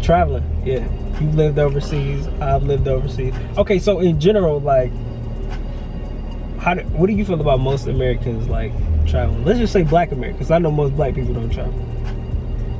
Traveling, yeah. You've lived overseas. I've lived overseas. Okay, so in general, like, what do you feel about most Americans like traveling? Let's just say Black Americans. I know most Black people don't travel.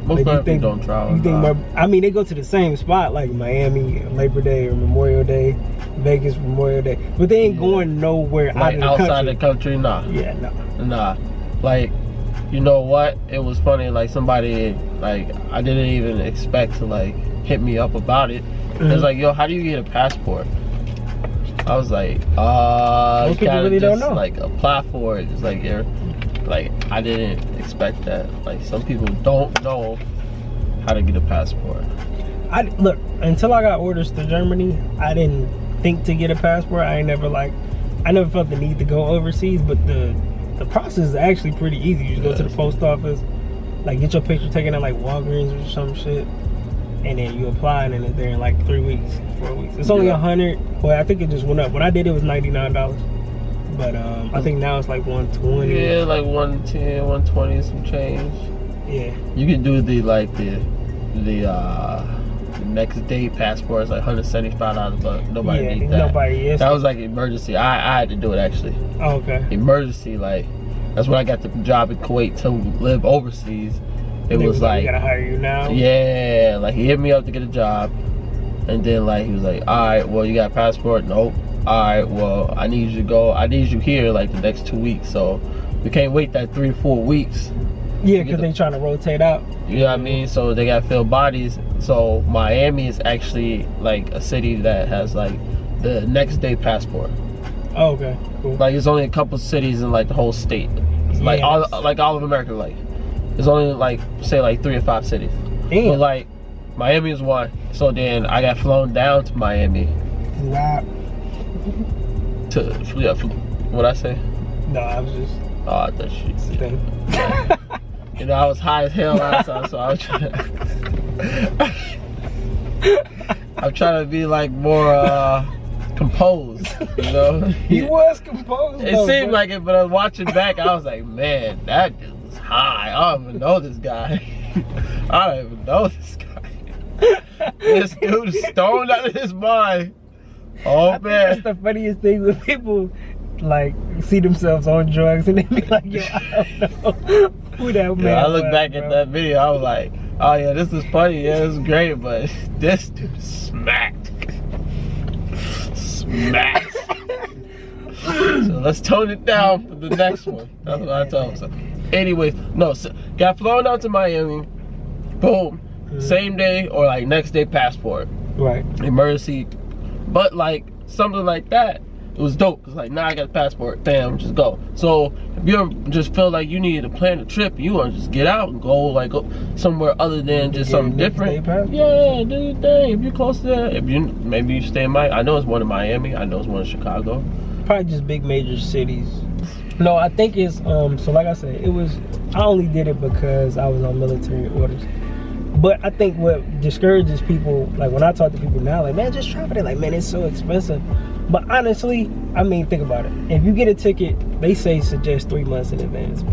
Most Black people don't travel. You think I mean, they go to the same spot, like Miami, Labor Day, or Memorial Day, Vegas, Memorial Day, but they ain't going nowhere like outside the country. Nah. Yeah, nah. Like, you know what? It was funny. Like somebody, like I didn't even expect to like hit me up about it. It was like, yo, how do you get a passport? I was like, most people really don't know. Like apply for it. It's like you're, like I didn't expect that. Like some people don't know how to get a passport. Look, until I got orders to Germany, I didn't think to get a passport. I never felt the need to go overseas, but the process is actually pretty easy. You just go to the post office, like get your picture taken at like Walgreens or some shit, and then you apply, and then it's there in like 3 weeks, 4 weeks. It's only $100. Well, I think it just went up. When I did it was $99, but I think now it's like $120. Yeah, like 110, 120, some change. Yeah. You can do the next day passport. It's like $175, but nobody needs that. Nobody is. That was like emergency. I had to do it actually. Oh, okay. Emergency, like that's when I got the job in Kuwait to live overseas. It was like, we gotta hire you now. Yeah, like he hit me up to get a job, and then like he was like, all right, well you got a passport? Nope. All right, well I need you to go. I need you here like the next 2 weeks. So we can't wait that 3 or 4 weeks. Yeah, because they trying to rotate out. You know what I mean? So they got to fill bodies. So Miami is actually like a city that has like the next day passport. Oh, okay, cool. Like it's only a couple cities in like the whole state. It's like all of America. Like it's only like say like 3 or 5 cities. Damn. But like Miami is one. So then I got flown down to Miami. Wow. What'd I say? No, I was just. Oh, I thought shit. You know, I was high as hell last time, so I was trying I'm trying to be like more composed, you know? He was composed. It seemed like it, but I was watching back, I was like, man, that dude was high. I don't even know this guy. I don't even know this guy. This dude is stoned out of his mind. Oh, man. That's the funniest thing when people like see themselves on drugs and they be like, yo, I don't know who that man I look was, back bro. at that video, I was like, oh yeah, this is funny, yeah, this is great, but this dude smacked. Smacked. So let's tone it down for the next one. That's what I told myself. Anyways, no, so got flown out to Miami, boom, same day or like next day passport. Right. Emergency. But like something like that, it was dope. Cause like now I got a passport, bam, just go. So if you ever just feel like you need to plan a trip, you want to just get out and go like somewhere other than just something different. Yeah, do your thing. If you're close to that, if you maybe you stay in I know it's one in Miami. I know it's one in Chicago. Probably just big major cities. No, I think it's so like I said, it was. I only did it because I was on military orders. But I think what discourages people, like when I talk to people now, like, man, just travel. They're like, man, it's so expensive. But honestly, I mean, think about it. If you get a ticket, they say suggest 3 months in advance.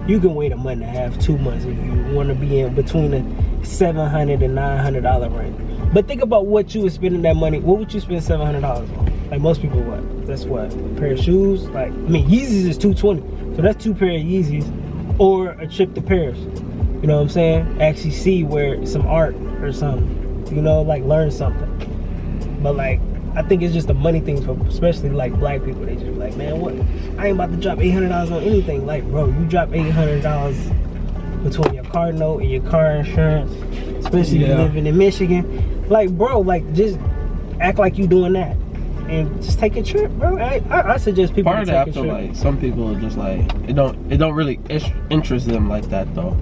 You can wait a month and a half, 2 months if you want to be in between the $700 and $900 range. But think about what you would spend in that money. What would you spend $700 on? Like most people, what? That's what? A pair of shoes? Like, I mean, Yeezys is $220. So that's 2 pair of Yeezys or a trip to Paris. You know what I'm saying? Actually see where some art or something. You know, like learn something. But like, I think it's just a money thing for especially like black people. They just be like, man, what? I ain't about to drop $800 on anything. Like, bro, you drop $800 between your car note and your car insurance, especially if you're living in Michigan. Like, bro, like just act like you doing that and just take a trip, bro. I suggest people part of that, I feel like some people are just like it don't really interest them like that though.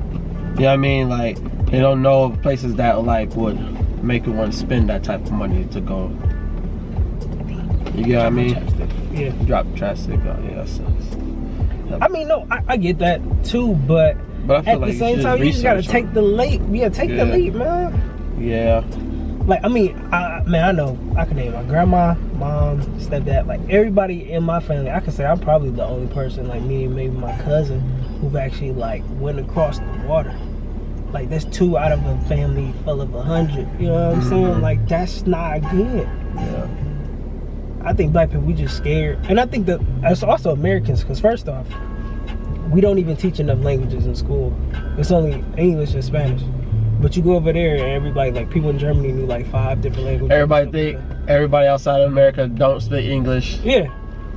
You know what I mean? Like they don't know places that like would make you want to spend that type of money to go. You get what I mean? Yeah. Drop the chapstick. Oh yeah, that sucks. I mean, no, I get that too, but I feel at like the same time, you just gotta take the leap. Yeah, take the leap, man. Yeah. Like, I mean, I know I can name my grandma, mom, stepdad, like everybody in my family. I can say I'm probably the only person, like me and maybe my cousin, who've actually like went across the water. Like that's 2 out of a family full of 100. You know what I'm saying? Like that's not good. Yeah. I think black people, we just scared. And I think that it's also Americans, because first off, we don't even teach enough languages in school. It's only English and Spanish. But you go over there and everybody, like people in Germany knew like 5 different languages. Everybody outside of America don't speak English. Yeah.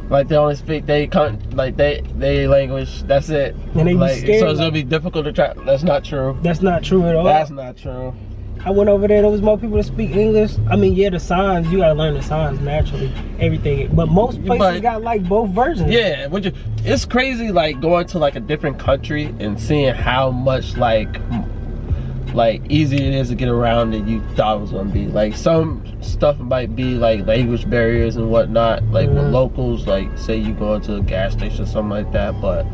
Like they only speak they language. That's it. And they like, be scared. so it's gonna be difficult to try. That's not true. That's not true at all. That's not true. I went over there. There was more people that speak English. I mean, yeah, the signs, you gotta learn the signs naturally. Everything, but most places got like both versions. Yeah, it's crazy like going to like a different country and seeing how much like easy it is to get around than you thought it was gonna be. Like some stuff might be like language barriers and whatnot, like with locals, like say you go into a gas station or something like that, but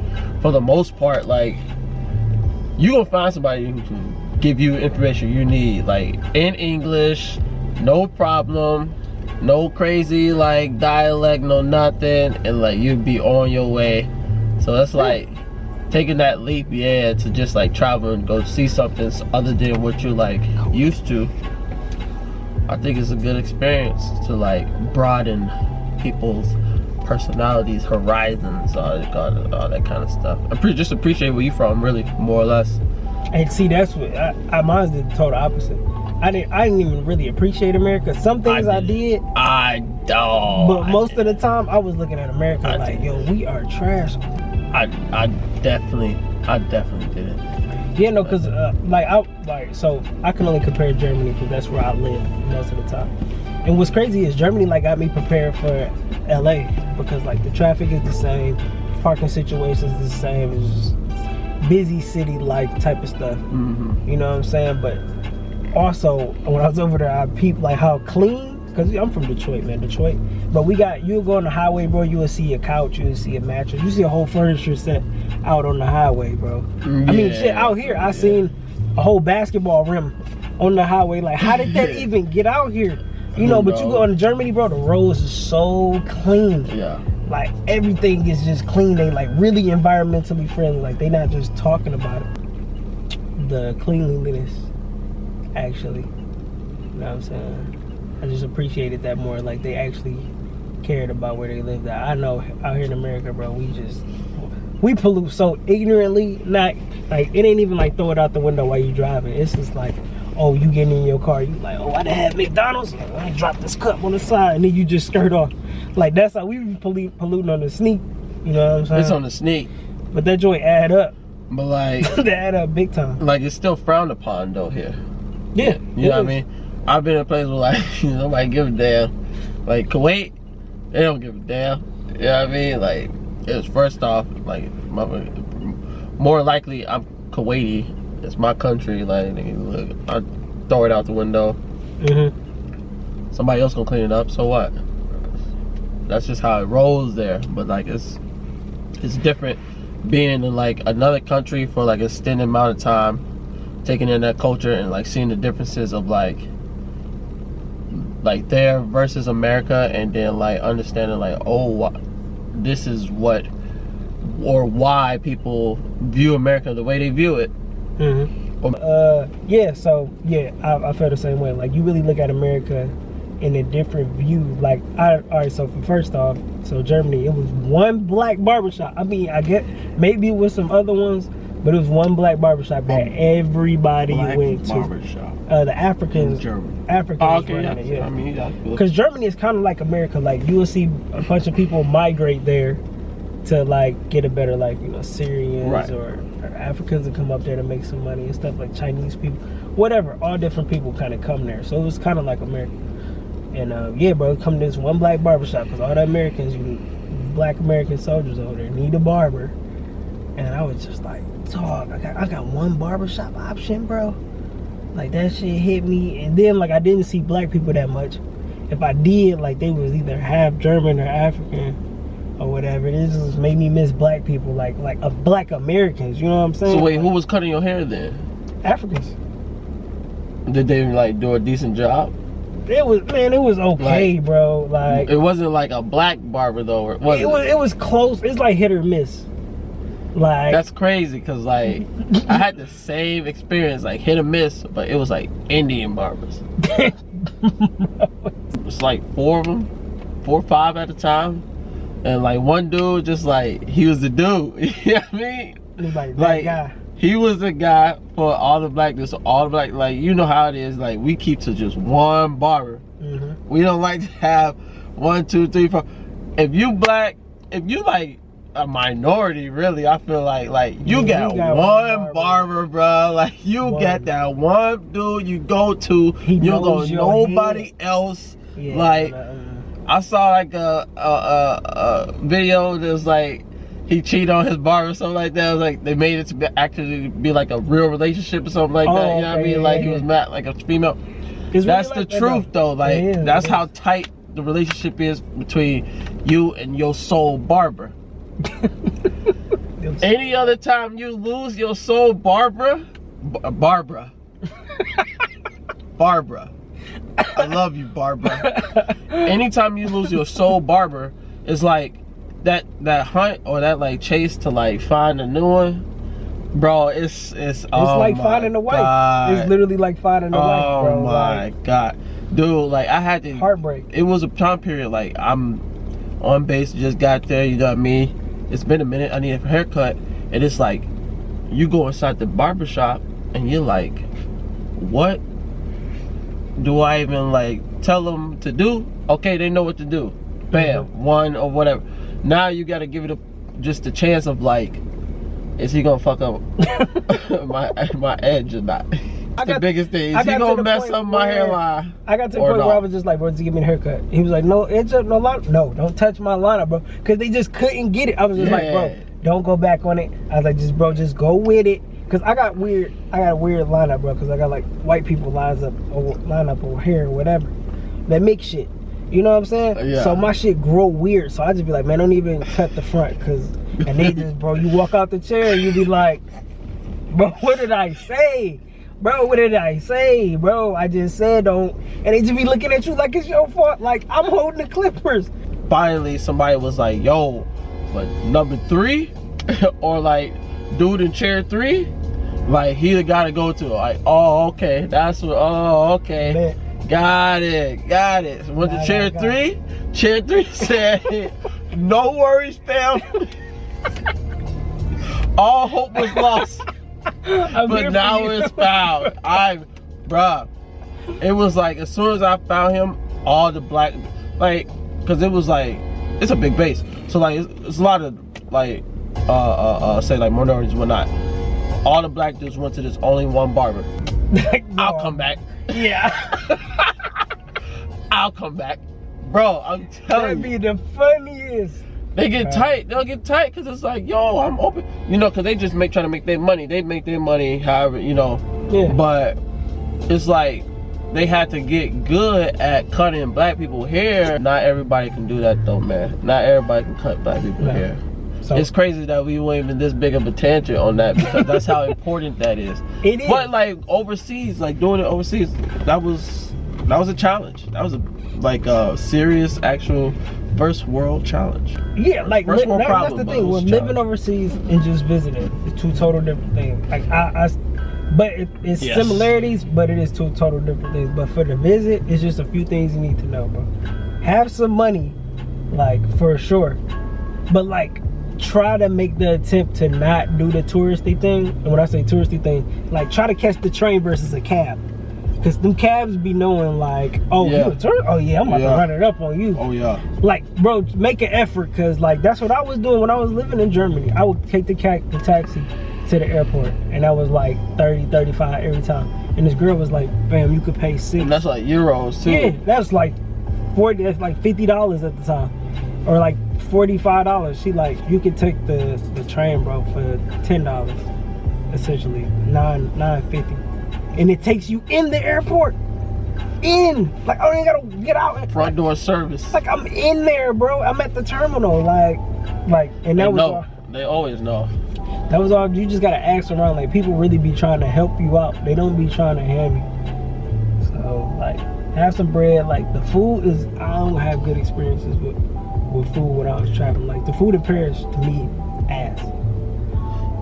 for the most part, like you gonna find somebody who can give you information you need, like in English, no problem, no crazy like dialect, no nothing, and like you'd be on your way. So that's like taking that leap, yeah, to just like travel and go see something other than what you're like used to. I think it's a good experience to like broaden people's personalities, horizons, all that kind of stuff. Just appreciate where you from, really, more or less. And see, that's what mine's the total opposite. I didn't even really appreciate America. Some things I did. I don't. But most of the time, I was looking at America like, yo, we are trash. I definitely did it. Yeah, no, cause so I can only compare Germany because that's where I live most of the time. And what's crazy is Germany like got me prepared for LA because like the traffic is the same, parking situations is the same. It's just busy city life type of stuff. You know what I'm saying? But also when I was over there, I peeped like how clean. Cause I'm from Detroit, man, Detroit. But you'll go on the highway, bro, you will see a couch, you will see a mattress, you see a whole furniture set out on the highway, bro. I mean, shit, out here, I seen a whole basketball rim on the highway. Like, how did that even get out here? You know, but you go into Germany, bro, the roads is so clean. Yeah. Like, everything is just clean. They, like, really environmentally friendly. Like, they not just talking about it. The cleanliness, actually. You know what I'm saying? I just appreciated that more. Like they actually cared about where they lived at. I know out here in America, bro, we pollute so ignorantly. Not like it ain't even like throw it out the window while you driving. It's just like, oh, you getting in your car, you like, oh, I done had McDonald's. Let me drop this cup on the side, and then you just skirt off. Like that's how we polluting on the sneak. You know what I'm saying? It's on the sneak. But that joint add up. But like they add up big time. Like it's still frowned upon though here. Yeah. You know what I mean? I've been in a place where like nobody give a damn. Like Kuwait, they don't give a damn. You know what I mean? Like it's first off, like more likely I'm Kuwaiti. It's my country. Like look, I throw it out the window. Somebody else gonna clean it up. So what? That's just how it rolls there. But like it's different being in like another country for like an extended amount of time, taking in that culture and like seeing the differences of like there versus America, and then like understanding like, oh, this is what or why people view America the way they view it. Yeah, so yeah, I feel the same way. Like you really look at America in a different view. Like alright, so first off, so Germany, it was one black barbershop. I mean, I get maybe it was some other ones, but it was one black barbershop that everybody went to. Barbershop. The Africans. Africans running it, yeah. I mean, because Germany is kind of like America. Like you will see a bunch of people migrate there to like get a better life. You know, Syrians or Africans that come up there to make some money and stuff, like Chinese people, whatever. All different people kind of come there. So it was kind of like America. And yeah, bro, come to this one black barbershop because all the Americans, black American soldiers over there need a barber. And I was just like, dog, I got one barbershop option, bro. Like that shit hit me. And then like I didn't see black people that much. If I did, like they was either half German or African or whatever. It just made me miss black people, like black Americans. You know what I'm saying? So wait, who was cutting your hair then? Africans. Did they like do a decent job? It was okay, like, bro. Like it wasn't like a black barber though. Or was it was close. It's like hit or miss. Like That's crazy, cause like I had the same experience, like hit or miss, but it was like Indian barbers. It's like 4 of them, 4 or 5 at a time, and like one dude just like he was the dude. You know what I mean? Like that guy. He was the guy for all the black dudes, so all the black, like you know how it is. Like we keep to just one barber. We don't like to have 1, 2, 3, 4. If you black, if you like a minority, really, I feel like you got one barber, bro. Like you got that one dude you go to. You don't go to nobody else. Yeah, like I saw like a video that's like he cheated on his barber or something like that. It was like they made it to actually be like a real relationship or something like that. You know what I mean? Like he was mad like a female. That's the truth though. Like that's how tight the relationship is between you and your soul barber. Any other time you lose your soul Barbara, Barbara, I love you, Barbara. Anytime you lose your soul barber, it's like that hunt or that like chase to like find a new one, bro. It's like finding a wife. It's literally like finding a wife, bro. Oh my god, dude! Like I had to heartbreak. It was a time period. Like I'm on base, just got there. You know what I mean? It's been a minute. I need a haircut, and it's like you go inside the barbershop and you're like, what do I even like tell them to do? Okay, they know what to do. Bam, one or whatever. Now you got to give it just a chance of like, is he gonna fuck up my edge or not? That's the biggest thing. Is he gonna mess up my hairline? I got to the point where I was just like, bro, just give me a haircut. He was like, no, edge up, no line. No, don't touch my lineup, bro. Because they just couldn't get it. I was just like, bro, don't go back on it. I was like, just go with it. Because I got a weird lineup, bro. Because I got like white people line up over here or whatever. That mix shit. You know what I'm saying? Yeah. So my shit grow weird. So I just be like, man, don't even cut the front. And they just, bro, you walk out the chair and you be like, bro, what did I say? Bro, what did I say? Bro, I just said don't. And they just be looking at you like it's your fault. Like, I'm holding the clippers. Finally, somebody was like, yo, but number 3? Or like, dude in chair 3? Like, he gotta go to. Like, oh, okay. That's what, oh, okay. Man. Got it. So went to chair 3. Chair 3 said, no worries, fam. All hope was lost. But now it's found. Bruh, it was like as soon as I found him, all the black, like, cause it was like, it's a big base, so like it's a lot of like say like minorities and whatnot. All the black dudes went to this only one barber. I'll come back. Yeah. I'll come back, bro. I'm telling you, that'd be the funniest. They get tight. They'll get tight because it's like, yo, I'm open. You know, because they just trying to make their money. They make their money however, you know. Yeah. But it's like they had to get good at cutting black people hair. Not everybody can do that though, man. Not everybody can cut black people hair. So it's crazy that we weren't even this big of a tangent on that because that's how important that is. It is. But like overseas, like doing it overseas, that was a challenge. That was a serious actual first world challenge. Yeah, like that's the thing. When living overseas and just visiting, it's 2 total different things. Like but it's similarities, but it is 2 total different things. But for the visit, it's just a few things you need to know, bro. Have some money, like for sure, but like try to make the attempt to not do the touristy thing. And when I say touristy thing, like try to catch the train versus a cab. Cause them cabs be knowing like, oh, you a tourist? Oh yeah, I'm about to run it up on you. Oh yeah. Like, bro, make an effort, cause like that's what I was doing when I was living in Germany. I would take the taxi to the airport, and that was like 30, 35 every time. And this girl was like, "Fam, you could pay 6." And that's like euros too. Yeah, that's like 40. That's like $50 at the time, or like $45. She like, you could take the train, bro, for $10, essentially $9.50. And it takes you in the airport. Like, I don't even gotta get out. Front door service. Like, I'm in there, bro. I'm at the terminal. Like, and that was all. They always know. That was all. You just gotta ask around. Like, people really be trying to help you out. They don't be trying to hand you. So, like, have some bread. Like, the food is, I don't have good experiences with food when I was traveling. Like, the food in Paris, to me, ass.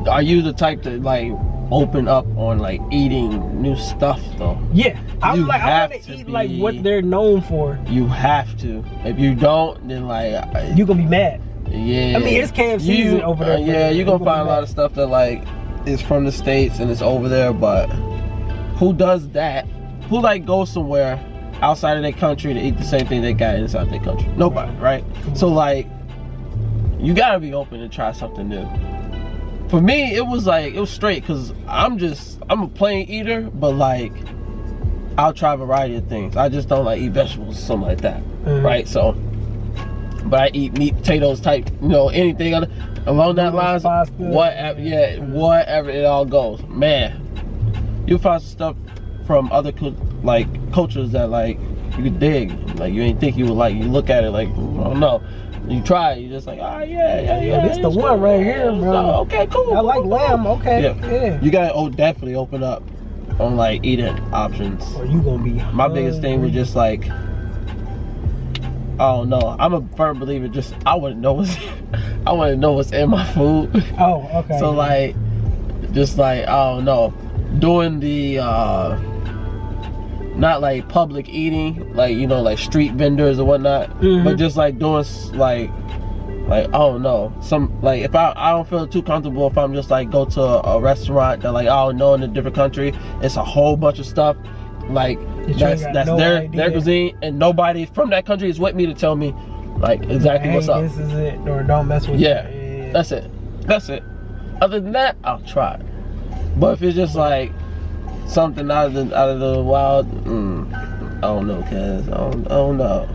are you the type to like open up on like eating new stuff though? Yeah, I You want have to to eat like be- what they're known for. You have to. If you don't, then like You gonna be mad. yeah. I mean, it's KFC's over there. Yeah, you're gonna find a lot mad. of stuff that like is from the States and it's over there, but who does that? Who like goes somewhere outside of their country to eat the same thing they got inside their country? Nobody, right? So like, you gotta be open to try something new. For me, it was straight, cause I'm a plain eater, but like, I'll try a variety of things. I just don't like eat vegetables or something like that, right? So, but I eat meat, potatoes type, you know, anything along that lines, pasta, whatever, yeah, whatever it all goes. Man, you find some stuff from other like cultures that like you could dig, like you ain't think you would like. You look at it like, I don't know. You try it, you're just like, oh yeah. This the one right here, bro. So, okay, cool. I like lamb. Okay, yeah. You gotta definitely open up on like eating options. Or you gonna be. My biggest thing was just like, I don't know. I'm a firm believer. Just I want to know what's in my food. Oh, okay. So like, just like I don't know, doing the not like public eating, like you know, like street vendors or whatnot, but just like doing like I don't know, some like if I don't feel too comfortable if I'm just like go to a restaurant that like I don't know in a different country, it's a whole bunch of stuff like that's their cuisine and nobody from that country is with me to tell me like exactly what's up. This is it, or don't mess with it. That's it. Other than that, I'll try it. But if it's just like something out of the wild, I don't know, cuz I don't know.